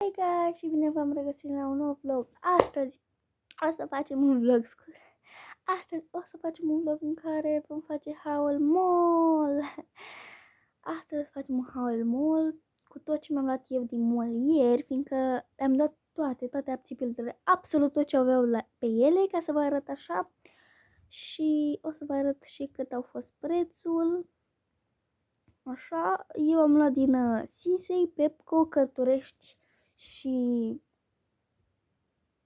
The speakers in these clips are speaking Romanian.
Hey guys, și bine v-am regăsit la un nou vlog. Astăzi o să facem un vlog, Astăzi o să facem un vlog în care vom face haul mall. Astăzi facem un haul mall cu tot ce mi-am luat eu din mall ieri, fiindcă am dat toate abțipile, absolut tot ce aveau pe ele, ca să vă arăt așa. Și o să vă arăt și cât au fost prețul. Așa, eu am luat din Sinsei, Pepco, Cărturești și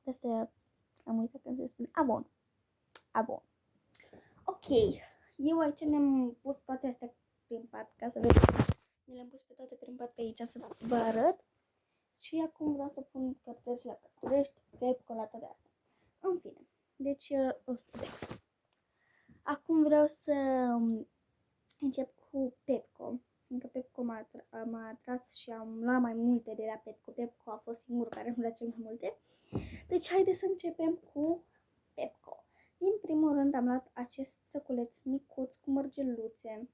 astea, am uitat când se spune, Avon. Ok, eu aici mi-am pus toate astea prin pat, ca să vedeți. Mi le-am pus pe toate prin pat pe aici să vă arăt. Și acum vreau să pun Cărturești la Cărturești, Pepco la toate astea. În fine, deci, acum vreau să încep cu Pepco. Fiindcă Pepco m-a atras și am luat mai multe de la Pepco. Pepco a fost singurul care îmi lua cel mai multe. Deci haideți să începem cu Pepco. Din primul rând am luat acest săculeț micuț cu mărgeluțe.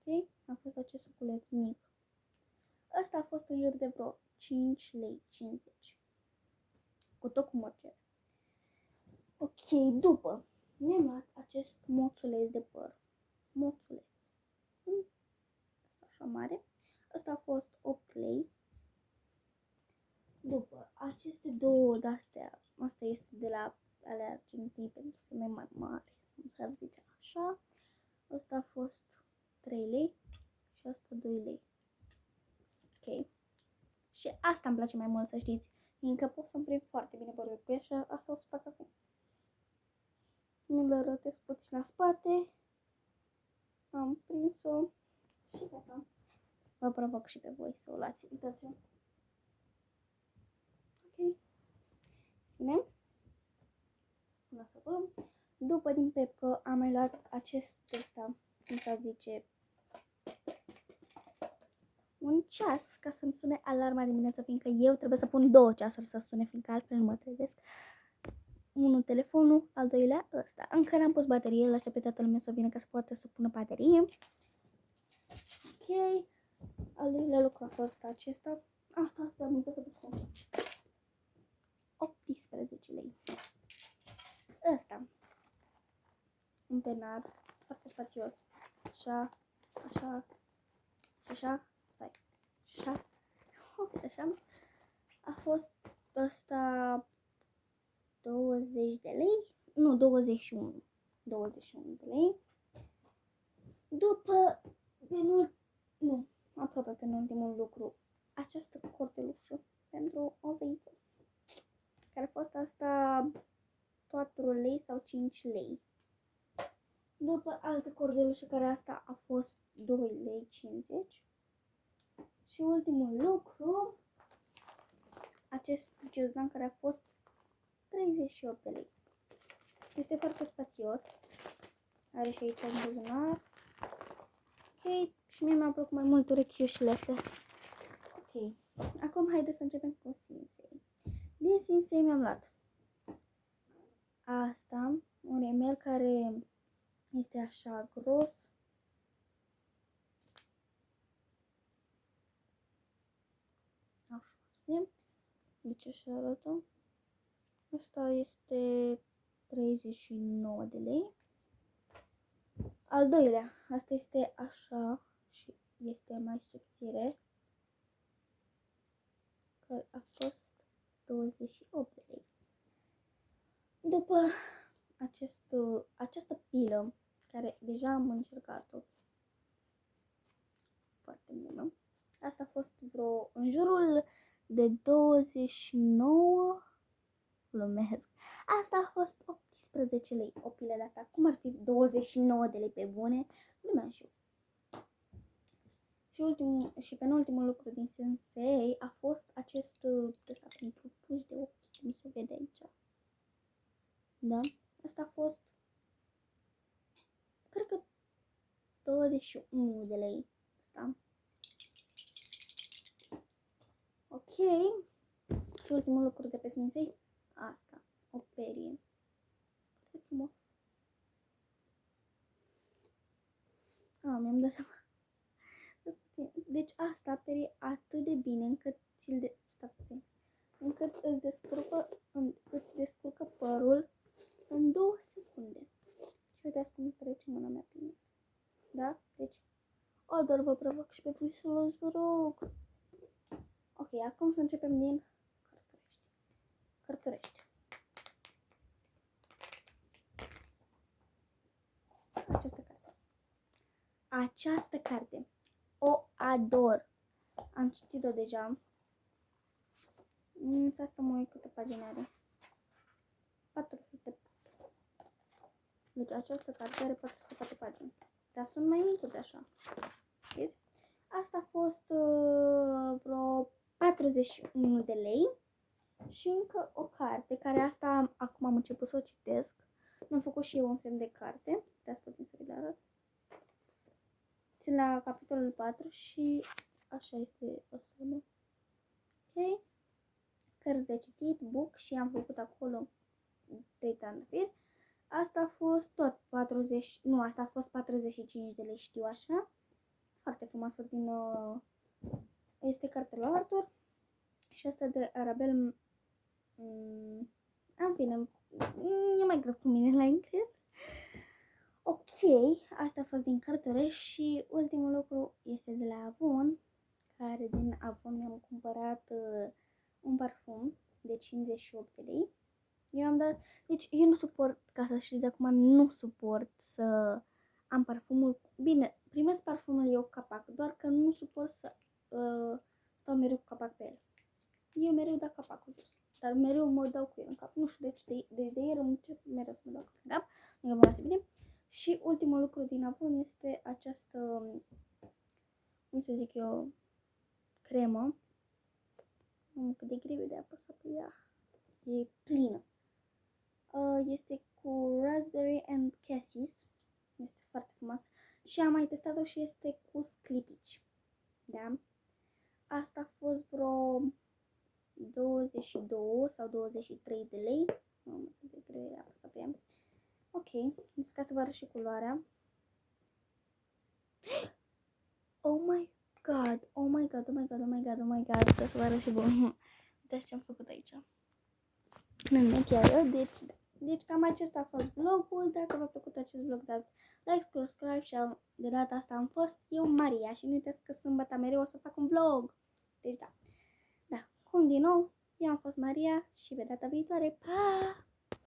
Ok? A fost acest săculeț mic. Ăsta a fost în jur de vreo 5 lei 50. Cu tot cu mărgele. Ok, după mi-am luat acest moțuleț de păr. Moțuleț. Așa mare. Ăsta a fost 8 lei. După, aceste două de-astea, asta este de la alea argintii pentru femei mai mari, cum s-ar zice așa. Ăsta a fost 3 lei și asta 2 lei. Ok. Și asta îmi place mai mult, să știți, fiindcă pot să-mi prind foarte bine părul cu ea și asta o să fac acum. Mi-l rătesc puțin la spate. Am prins-o și gata. Vă provoc și pe voi să o luați, uitați-o. Ok. Bine. Lasă acolo. După din Pepco am mai luat acest ăsta, cum să zice, un ceas ca să-mi sune alarma dimineața, fiindcă eu trebuie să pun 2 ceasuri să sune, fiindcă altfel nu mă trezesc. Unul telefonul, al doilea ăsta. Încă n-am pus baterie, îl aștept pe tatăl meu să vină ca să poată să pună baterie. Ok. Al doilea lucru a fost acesta. Asta am uitat să vă spun. 18 lei. Ăsta. Un penar foarte spațios. Așa, așa, așa, stai, așa, așa. A fost ăsta 20 de lei, nu, 21 de lei. După, aproape penultimul lucru, această cordelușă pentru o zeiță, care a fost asta 4 lei sau 5 lei. După altă cordelușă, care asta a fost 2 lei 50. Și ultimul lucru, acest ghiozdan care a fost 38 de lei. Este foarte spațios. Are și aici un buzunar. Ok, și mie mi-au plăcut mai mult urechiușile astea. Ok, acum haideți să începem cu Sinsei. Din Sinsei mi-am luat asta, un remel care este așa gros. Așa, deci așa arată. Asta este 39 de lei. Al doilea, asta este așa și este mai subțire, care a fost 28 de lei. După această pilă, care deja am încercat-o, foarte bună. Asta a fost vreo în jurul de 29, glumesc. Asta a fost 18 lei, o pilă de asta. Cum ar fi 29 de lei pe bune? Glumeam și eu. Și penultimul lucru din Sinsei a fost acest ăsta pentru puși de ochi, cum se vede aici. Da? Asta a fost, cred că 21 de lei. Asta. Ok. Și ultimul lucru de pe Sinsei, asta, o perie. Foarte frumos. Mi-am dat seama. deci asta perie atât de bine încât încât îți descurcă părul în 2 secunde. Și uitați cum trece mâna mea prin el. Da? Deci, doar vă provoc și pe voi să luați, vă rog. Ok, acum să începem din Cărturești. Această carte o ador. Am citit-o deja. Să mă uit câte pagini are. 404. Deci această carte are 404 pagini. Dar sunt mai micuțe așa. Știți? Asta a fost vreo 41 de lei. Și încă o carte, care asta acum am început să o citesc. Mi-am făcut și eu un semn de carte. Dați puțin să vi le arăt. Țin la capitolul 4 și așa este o sumă. Ok? Cărți de citit, book și am făcut acolo 3 trandafiri. Asta a fost tot 40, nu, asta a fost 45 de lei, știu așa. Foarte frumoasă din, este cartea lui Arthur. Și asta de Arabel, în fine, e mai greu cu mine la engleză. Ok, asta a fost din Cărturești și ultimul lucru este de la Avon, care din Avon mi-am cumpărat un parfum de 58 de lei. Eu am dat, deci eu nu suport, ca să știți de acum, nu suport să am parfumul, bine, primesc parfumul eu capac, doar că nu suport să stau mereu cu capac pe el. Eu mereu dau capacul jos, dar mereu mă dau cu el în cap, nu știu, deci de ieri încep mereu să mă dau în cap, nu că bine. Și ultimul lucru din Avon este această, cum să zic eu, cremă. Cât de greu de apăsat pe ea. E plină. Este cu raspberry and cassis. Este foarte frumoasă. Și am mai testat-o și este cu sclipici. Da? Asta a fost vreo 22 sau 23 de lei. Cât de greu de apăsat pe ea. Ok, deci ca să vă arăt și culoarea. Oh my god, oh my god, oh my god, oh my god, oh my god, ca să vă arăt și bun. Uitați ce am făcut aici. Nu chiar eu, deci cam acesta a fost vlogul. Dacă v-a plăcut acest vlog, dați like, subscribe și de data asta am fost eu, Maria. Și nu uitați că sâmbătă mereu o să fac un vlog. Deci da, cum din nou, eu am fost Maria și pe data viitoare, pa!